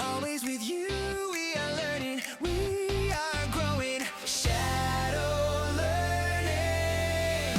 Always with you, we are learning, we are growing. Shadow learning.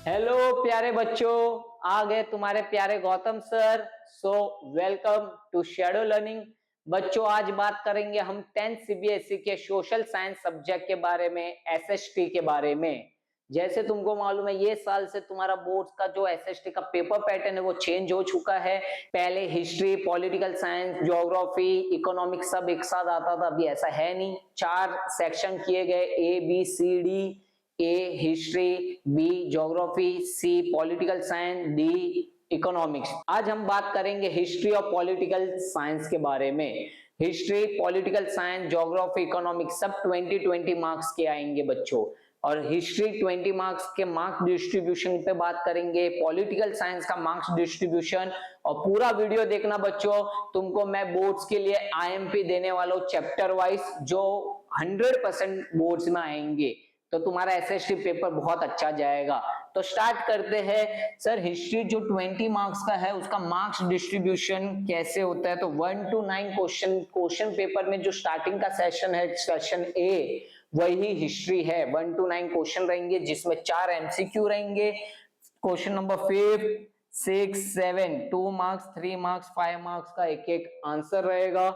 Hello प्यारे बच्चों, आ गए तुम्हारे प्यारे Gautam sir. So welcome to shadow learning. बच्चों, आज बात करेंगे हम 10th सीबीएसई के सोशल साइंस सब्जेक्ट के बारे में, एसएसटी के बारे में। जैसे तुमको मालूम है, ये साल से तुम्हारा बोर्ड का जो एसएसटी का पेपर पैटर्न है वो चेंज हो चुका है। पहले history, political science, geography, economics सब एक साथ आता था, अभी ऐसा है नहीं। 4 सेक्शन किए गए, A B C D. A history, B geography, C political science, D economics. आज हम बात करेंगे हिस्ट्री और पॉलिटिकल साइंस के बारे में। History, political science, geography, economics सब 20-20 मार्क्स के आएंगे बच्चों। और हिस्ट्री 20 मार्क्स के मार्क्स डिस्ट्रीब्यूशन पे बात करेंगे, पॉलिटिकल साइंस का मार्क्स डिस्ट्रीब्यूशन। और पूरा वीडियो देखना बच्चों, तुमको मैं बोर्ड्स के लिए आईएमपी देने वाला हूं चैप्टर वाइज, जो 100% बोर्ड्स में आएंगे। तो तुम्हारा एसएसटी पेपर बहुत अच्छा जाएगा। तो स्टार्ट करते हैं। सर, हिस्ट्री जो 20 मार्क्स का है उसका मार्क्स डिस्ट्रीब्यूशन कैसे होता है? तो 1 to 9 क्वेश्चन पेपर में जो स्टार्टिंग का सेशन है, सेशन ए, वही हिस्ट्री है। 1 to 9 क्वेश्चन रहेंगे, जिसमें 4 एमसीक्यू रहेंगे। Question number 5, 6, 7 2 marks, 3 marks, 5 marks का एक एक आंसर रहेगा।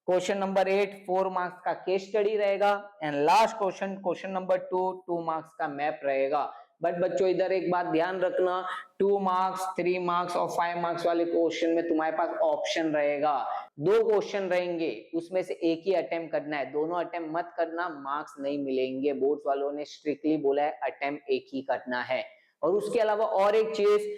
क्वेश्चन नंबर 8 4 मार्क्स का केस स्टडी रहेगा। And last question number 2 marks का मैप रहेगा। बट बच्चों, इधर एक बात ध्यान रखना, 2 मार्क्स, 3 मार्क्स और 5 मार्क्स वाले क्वेश्चन में तुम्हारे पास ऑप्शन रहेगा। 2 क्वेश्चन रहेंगे, उसमें से एक ही अटेम्प्ट करना है। दोनों अटेम्प्ट मत करना, मार्क्स नहीं मिलेंगे। बोर्ड वालों ने स्ट्रिक्टली बोला है अटेम्प्ट एक ही करना है। और उसके अलावा और एक चीज,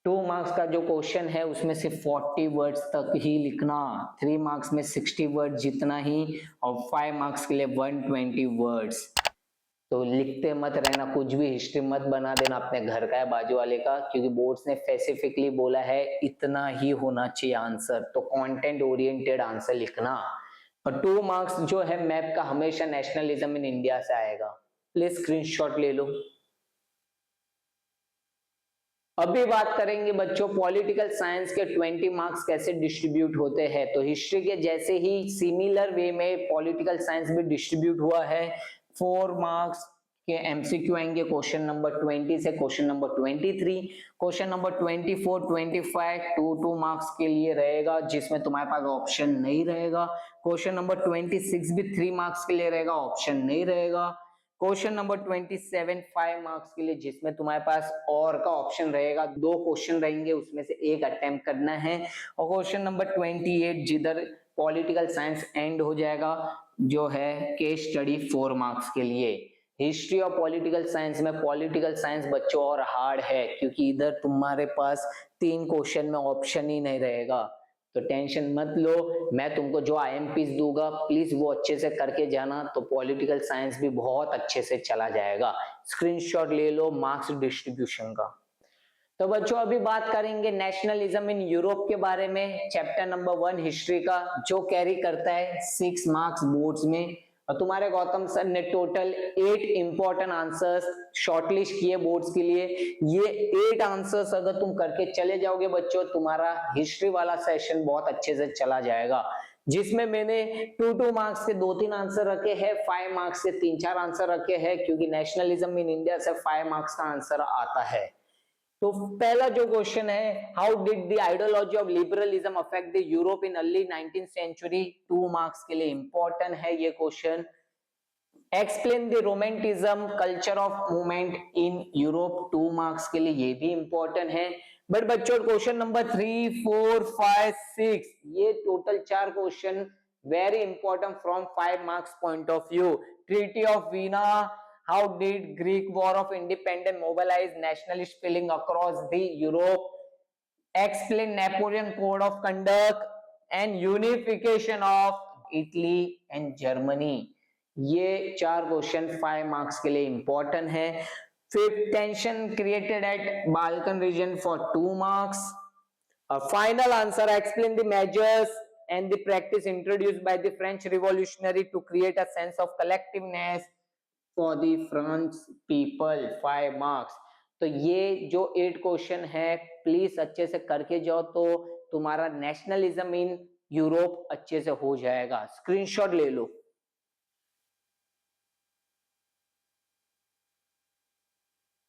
2 मार्क्स का जो क्वेश्चन है उसमें सिर्फ 40 वर्ड्स तक ही लिखना, 3 मार्क्स में 60 वर्ड जितना ही, और 5 मार्क्स के लिए 120 वर्ड्स। तो लिखते मत रहना, कुछ भी हिस्ट्री मत बना देना अपने घर का है बाजू वाले का, क्योंकि बोर्ड्स ने स्पेसिफिकली बोला है इतना ही होना चाहिए आंसर। तो कंटेंट ओरिएंटेड आंसर लिखना। और 2 मार्क्स जो है मैप का हमेशा नेशनलिज्म इन इंडिया से आएगा। प्लीज स्क्रीनशॉट ले लो। अभी बात करेंगे बच्चों पॉलिटिकल साइंस के 20 मार्क्स कैसे डिस्ट्रीब्यूट होते हैं। तो हिस्ट्री के जैसे ही सिमिलर वे में पॉलिटिकल साइंस भी डिस्ट्रीब्यूट हुआ है। 4 मार्क्स के एमसीक्यू आएंगे क्वेश्चन नंबर 20 से question number 23। Question number 24, 25 2 marks के लिए रहेगा, जिसमें तुम्हारे पास ऑप्शन नहीं रहेगा। क्वेश्चन नंबर 26 भी 3 मार्क्स के लिए रहेगा, ऑप्शन नहीं रहेगा। क्वेश्चन नंबर 27 5 मार्क्स के लिए, जिसमें तुम्हारे पास और का ऑप्शन रहेगा। 2 क्वेश्चन रहेंगे, उसमें से एक अटेम्प्ट करना है। और क्वेश्चन नंबर 28 जिधर पॉलिटिकल साइंस एंड हो जाएगा, जो है केस स्टडी 4 मार्क्स के लिए। हिस्ट्री और पॉलिटिकल साइंस में पॉलिटिकल साइंस बच्चों और हार्ड है, क्योंकि इधर तुम्हारे पास 3 क्वेश्चन में ऑप्शन ही नहीं रहेगा। तो टेंशन मत लो, मैं तुमको जो आईएमपीज दूंगा प्लीज वो अच्छे से करके जाना, तो पॉलिटिकल साइंस भी बहुत अच्छे से चला जाएगा। स्क्रीनशॉट ले लो मार्क्स डिस्ट्रीब्यूशन का। तो बच्चों, अभी बात करेंगे नेशनलिज्म इन यूरोप के बारे में, चैप्टर नंबर 1 हिस्ट्री का, जो कैरी करता है 6 मार्क्स बोर्ड्स में। और तुम्हारे गौतम सर ने टोटल 8 इंपॉर्टेंट आंसर्स शॉर्टलिस्ट किए बोर्ड्स के लिए। ये 8 आंसर्स अगर तुम करके चले जाओगे बच्चों, तुम्हारा हिस्ट्री वाला सेशन बहुत अच्छे से चला जाएगा। जिसमें मैंने 2 मार्क्स के 2-3 आंसर रखे हैं, 5 मार्क्स के 3-4 आंसर रखे हैं, क्योंकि नेशनलिज्म इन इंडिया से 5 मार्क्स का आंसर आता है। तो पहला जो क्वेश्चन है, how did the ideology of liberalism affect the Europe in early 19th century? 2 marks के लिए इंपॉर्टेंट है ये question. Explain the romanticism culture of movement in Europe, 2 marks के लिए ये भी इंपॉर्टेंट है। बट बच्चों, क्वेश्चन नंबर 3, 4, 5, 6 ये total 4 question very important from 5 marks point of view. Treaty of Veena, how did Greek War of Independence mobilize nationalist feeling across the Europe? Explain Napoleon Code of Conduct and unification of Italy and Germany. ये 4 question 5 marks के लिए important है। फिर tension created at Balkan reason for 2 marks. Final answer, explain the measures and the practice introduced by the French revolutionary to create a sense of collectiveness for the French people, 5 marks. तो ये जो 8 question है please अच्छे से करके जाओ, तो तुम्हारा नेशनलिज्म इन यूरोप अच्छे से हो जाएगा। स्क्रीनशॉट ले लो।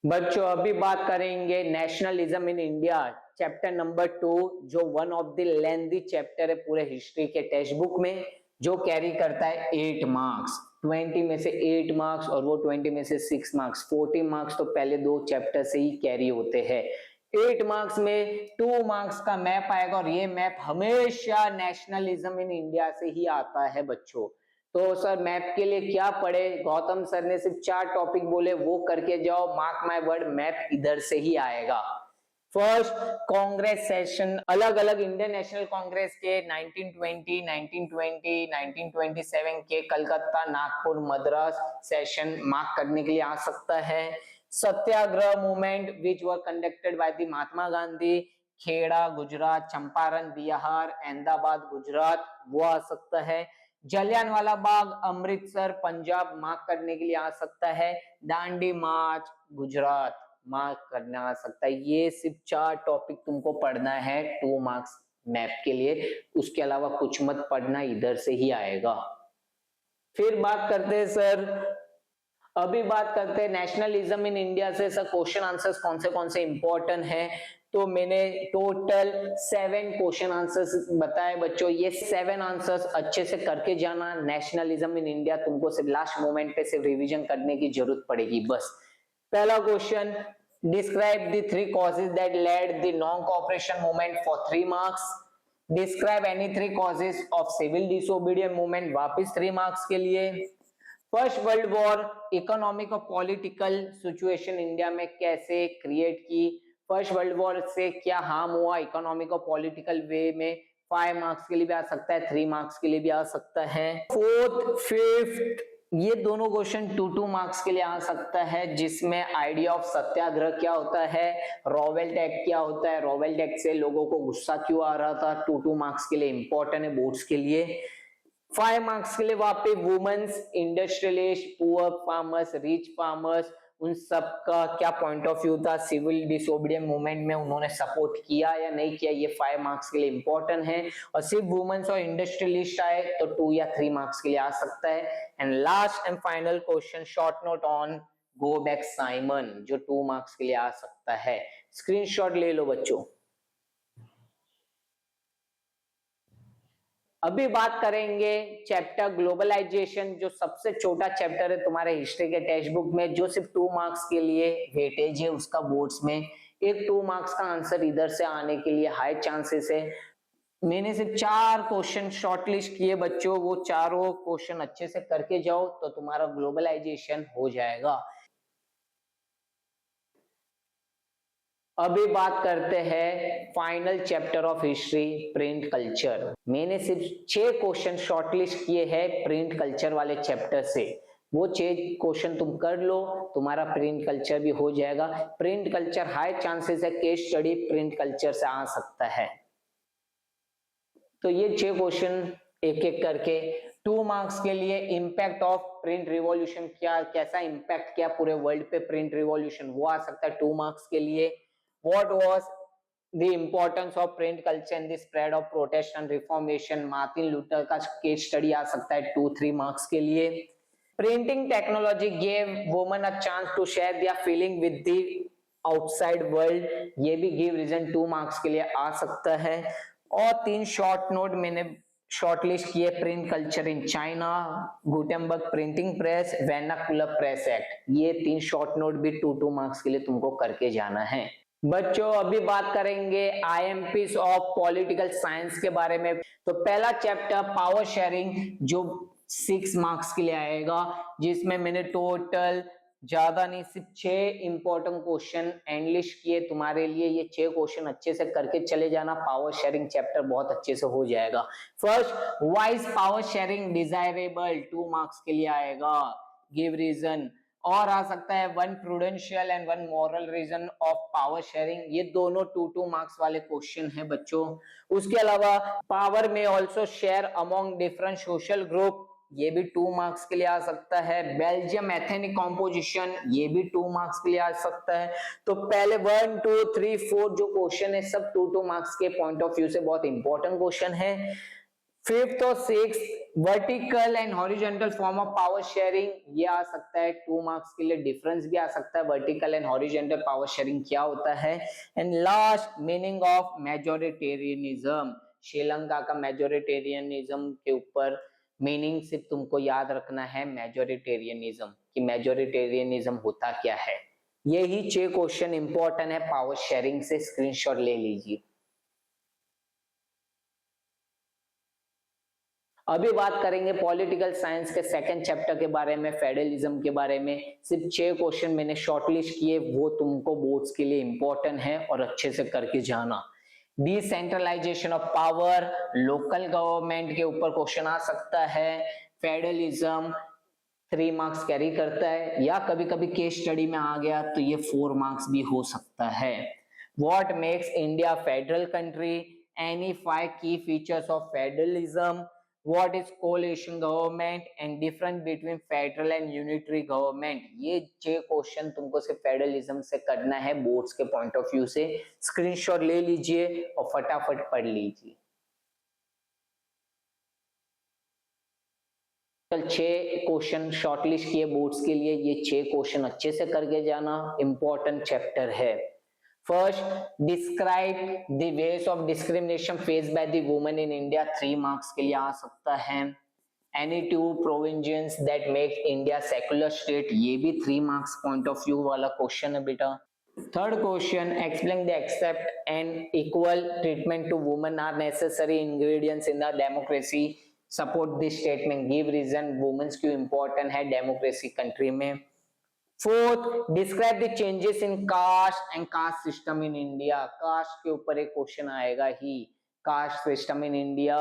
बच्चों अभी बात करेंगे nationalism in India, chapter number 2, जो one of the lengthy chapter है पूरे हिस्ट्री के टेक्स्ट बुक में, जो कैरी करता है 8 मार्क्स। 20 में से 8 मार्क्स और वो 20 में से 6 मार्क्स, 40 मार्क्स तो पहले 2 चैप्टर से ही कैरी होते हैं। 8 मार्क्स में 2 मार्क्स का मैप आएगा और ये मैप हमेशा नेशनलिज्म इन इंडिया से ही आता है बच्चों। तो सर मैप के लिए क्या पढ़े, गौतम सर ने सिर्फ 4 टॉपिक बोले, वो करके जाओ, मार्क माय वर्ड मैप इधर से ही आएगा। फर्स्ट, कांग्रेस सेशन, अलग अलग इंडियन नेशनल कांग्रेस के 1920, 1920, 1927 के कलकत्ता, नागपुर, मद्रास सेशन मार्क करने के लिए आ सकता है। Satyagraha movement which were conducted by the Mahatma Gandhi, Kheda Gujarat, Champaran Bihar, Ahmedabad Gujarat, वो आ सकता है। जलियांवाला बाग अमृतसर पंजाब मार्क करने के लिए आ सकता है। दांडी मार्च गुजरात मार्क करना आ सकता है। ये सिर्फ 4 टॉपिक तुमको पढ़ना है 2 मार्क्स मैप के लिए, उसके अलावा कुछ मत पढ़ना, इधर से ही आएगा। फिर बात करते हैं सर, अभी बात करते हैं नेशनलिज्म इन इंडिया से सर क्वेश्चन आंसर्स कौन से इंपॉर्टेंट है। तो मैंने टोटल 7 क्वेश्चन आंसर्स बताए बच्चों, ये 7 आंसर्स अच्छे से करके जाना। नेशनलिज्म इन इंडिया तुमको सिर्फ लास्ट मोमेंट पे सिर्फ रिवीजन करने की जरूरत पड़ेगी बस। पहला question, describe the 3 causes that led the non-cooperation movement for 3 marks. Describe any 3 causes of civil disobedience movement, वापस 3 मार्क्स के लिए। फर्स्ट वर्ल्ड वॉर इकोनॉमिक और पॉलिटिकल सिचुएशन इंडिया में कैसे क्रिएट की, फर्स्ट वर्ल्ड वॉर से क्या हार्म हुआ इकोनॉमिक और पॉलिटिकल वे में, 5 मार्क्स के लिए भी आ सकता है, 3 मार्क्स के लिए भी आ सकता है। फोर्थ, फिफ्थ, ये दोनों क्वेश्चन 2 मार्क्स के लिए आ सकता है, जिसमें आइडिया ऑफ सत्याग्रह क्या होता है, रॉवेल्ट एक्ट क्या होता है, रॉवेल्ट एक्ट से लोगों को गुस्सा क्यों आ रहा था, 2 मार्क्स के लिए इंपॉर्टेंट है बोर्ड्स के लिए। 5 मार्क्स के लिए वहां पे women's, industrialist, poor farmers, rich farmers, उन सब का क्या पॉइंट ऑफ व्यू था, सिविल डिसोबीडियंस मूवमेंट में उन्होंने सपोर्ट किया या नहीं किया, ये 5 मार्क्स के लिए इंपॉर्टेंट है। और सिर्फ वुमेन्स और इंडस्ट्रियलिस्ट आए तो 2 या 3 मार्क्स के लिए आ सकता है। And last and final question, short note on go back Simon, जो 2 मार्क्स के लिए आ सकता है। स्क्रीनशॉट ले लो बच्चों। अभी बात करेंगे चैप्टर ग्लोबलाइजेशन, जो सबसे छोटा चैप्टर है तुम्हारे हिस्ट्री के टेक्स्ट बुक में, जो सिर्फ 2 मार्क्स के लिए वेटेज है उसका बोर्ड्स में। एक 2 मार्क्स का आंसर इधर से आने के लिए हाई चांसेस है। मैंने सिर्फ 4 क्वेश्चन शॉर्टलिस्ट किए बच्चों, वो चारों क्वेश्चन अच्छे से करके जाओ तो तुम्हारा ग्लोबलाइजेशन हो जाएगा। अभी बात करते हैं final chapter of history, print culture. मैंने सिर्फ 6 क्वेश्चन शॉर्टलिस्ट किए हैं प्रिंट कल्चर वाले चैप्टर से, वो 6 क्वेश्चन तुम कर लो, तुम्हारा प्रिंट कल्चर भी हो जाएगा। प्रिंट कल्चर हाई चांसेस है केस स्टडी प्रिंट कल्चर से आ सकता है। तो ये 6 क्वेश्चन एक एक करके 2 मार्क्स के लिए। इम्पैक्ट ऑफ प्रिंट रिवॉल्यूशन, क्या कैसा इम्पैक्ट किया पूरे वर्ल्ड पे प्रिंट रिवॉल्यूशन, वो आ सकता है 2 मार्क्स के लिए। What was the importance of print culture in the spread of protest and reformation, Martin Luther का केस स्टडी आ सकता है 2-3 मार्क्स के लिए। Printing technology gave women a chance to share their feeling with the outside world, ये भी give reason 2 marks के लिए आ सकता है। और 3 शॉर्ट नोट मैंने शॉर्टलिस्ट किए, print culture in China, Gutenberg printing press, vernacular press act, ये 3 शॉर्ट नोट भी 2-2 मार्क्स के लिए तुमको करके जाना है। बच्चों अभी बात करेंगे आईएमपीज ऑफ पॉलिटिकल साइंस के बारे में। तो पहला चैप्टर पावर शेयरिंग, जो 6 मार्क्स के लिए आएगा, जिसमें मैंने टोटल ज्यादा नहीं सिर्फ 6 इंपॉर्टेंट क्वेश्चन इंग्लिश किए तुम्हारे लिए। ये 6 क्वेश्चन अच्छे से करके चले जाना, पावर शेयरिंग चैप्टर बहुत अच्छे से हो जाएगा। First, why is power sharing desirable, 2 marks के लिए आएगा, गिव रीजन। और आ सकता है 1 prudential and 1 moral reason of power sharing, ये दोनों 2-2 मार्क्स वाले क्वेश्चन है बच्चों। उसके अलावा पावर में also share among different social group, ये भी 2 मार्क्स के लिए आ सकता है। बेल्जियम एथनिक कॉम्पोजिशन, ये भी 2 मार्क्स के लिए आ सकता है। तो पहले 1 2 3 4 जो क्वेश्चन है सब 2 मार्क्स के पॉइंट ऑफ व्यू से बहुत इंपॉर्टेंट क्वेश्चन है। फिफ्थ और six vertical and horizontal form of power sharing, ये आ सकता है 2 मार्क्स के लिए। डिफरेंस भी आ सकता है, vertical and horizontal power sharing क्या होता है। And last meaning of majoritarianism, Sri Lanka का मेजोरिटेरियनिज्म के ऊपर मीनिंग सिर्फ तुमको याद रखना है मेजोरिटेरियनिज्म, कि मेजोरिटेरियनिज्म होता क्या है। यही 6 क्वेश्चन इंपॉर्टेंट है पावर शेयरिंग से, स्क्रीनशॉट ले लीजिए। अभी बात करेंगे पॉलिटिकल साइंस के सेकंड चैप्टर के बारे में, फेडरलिज्म के बारे में। सिर्फ 6 क्वेश्चन मैंने शॉर्टलिस्ट किए, वो तुमको बोर्ड्स के लिए इंपॉर्टेंट है और अच्छे से करके जाना। Decentralisation of power, local government के ऊपर क्वेश्चन आ सकता है। फेडरलिज्म 3 मार्क्स कैरी करता है, या कभी कभी केस स्टडी में आ गया तो ये 4 मार्क्स भी हो सकता है। What makes India federal country, any 5 की features of federalism, what is coalition government and difference between federal and unitary government। ये 6 क्वेश्चन तुमको सिर्फ फेडरलिज्म से करना है बोर्ड्स के पॉइंट ऑफ व्यू से। स्क्रीनशॉट ले लीजिए और फटाफट पढ़ लीजिए। कल 6 क्वेश्चन शॉर्टलिस्ट किए बोर्ड्स के लिए, ये 6 क्वेश्चन अच्छे से करके जाना, इंपॉर्टेंट चैप्टर है। First, describe the ways of discrimination faced by the women in India, 3 marks के लिए आ सकता है। Any 2 provisions that make India secular state, ये भी 3 मार्क्स पॉइंट ऑफ व्यू वाला क्वेश्चन है बेटा। Third question, explain the accept and equal treatment to women are necessary ingredients in the democracy, support this statement, give reason women's क्यों important है democracy country में। Fourth, describe the changes in caste and caste system in India, caste के ऊपर एक question आएगा ही, caste system in India,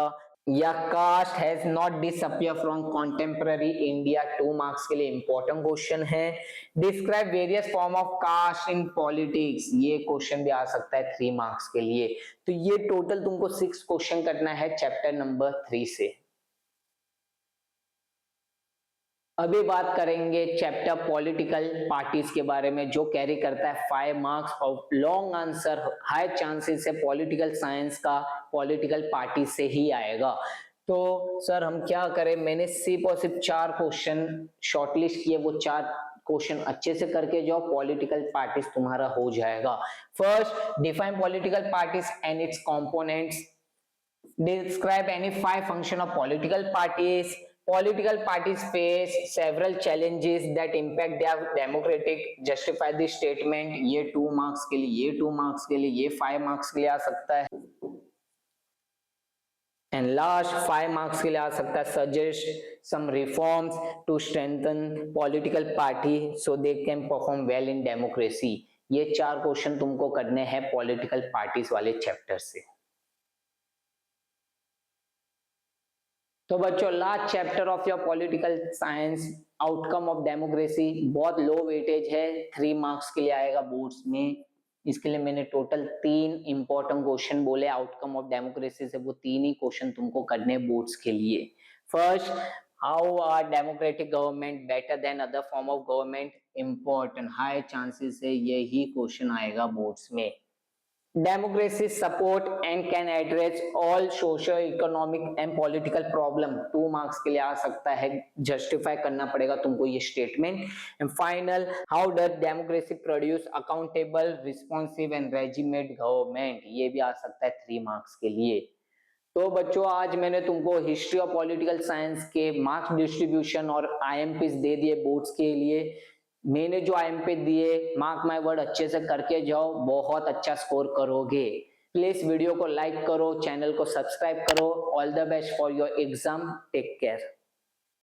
या caste has not disappear from contemporary India, 2 marks के लिए इंपॉर्टेंट क्वेश्चन है। Describe various form of caste in politics, ये क्वेश्चन भी आ सकता है 3 मार्क्स के लिए। तो ये टोटल तुमको 6 क्वेश्चन करना है चैप्टर नंबर 3 से। अभी बात करेंगे चैप्टर पॉलिटिकल पार्टीज के बारे में, जो कैरी करता है 5 मार्क्स और लॉन्ग आंसर हाई चांसेस है पॉलिटिकल साइंस का पॉलिटिकल पार्टी से ही आएगा। तो सर हम क्या करें, मैंने सिर्फ और सिर्फ 4 क्वेश्चन शॉर्टलिस्ट किए, वो 4 क्वेश्चन अच्छे से करके जाओ, पॉलिटिकल पार्टीज तुम्हारा हो जाएगा। First, define political parties and it's components, describe any 5 function of political parties, political parties face several challenges that impact their democratic, justify this statement, ये 2 मार्क्स के लिए, ये 2 मार्क्स के लिए, ये 5 मार्क्स के लिए आ सकता है। एंड लास्ट 5 मार्क्स के लिए आ सकता है, suggest some reforms to strengthen political party so they can perform well in democracy. ये 4 क्वेश्चन तुमको करने हैं पॉलिटिकल पार्टीज वाले चैप्टर से। तो बच्चों last chapter of your political science, outcome of democracy, बहुत लो वेटेज है, 3 मार्क्स के लिए आएगा बोर्ड्स में। इसके लिए मैंने टोटल 3 इंपॉर्टेंट क्वेश्चन बोले आउटकम ऑफ डेमोक्रेसी से, वो 3 ही क्वेश्चन तुमको करने बोर्ड्स के लिए। First, how are democratic government better than other form of government, important, high chances है यही क्वेश्चन आएगा बोर्ड्स में। Democracy support and can address all socio-economic and political problem, 2 marks के लिए आ सकता है, जस्टिफाई करना पड़ेगा तुमको ये statement. And final, how does democracy produce accountable, responsive and regiment government, ये भी आ सकता है 3 मार्क्स के लिए। तो बच्चों आज मैंने तुमको हिस्ट्री ऑफ पॉलिटिकल साइंस के मार्क्स डिस्ट्रीब्यूशन और IMPs दे दिए बोर्ड्स के लिए। मैंने जो IMP दिए, मार्क माय वर्ड, अच्छे से करके जाओ, बहुत अच्छा स्कोर करोगे। प्लीज वीडियो को लाइक करो, चैनल को सब्सक्राइब करो। All the best for your exam, take care.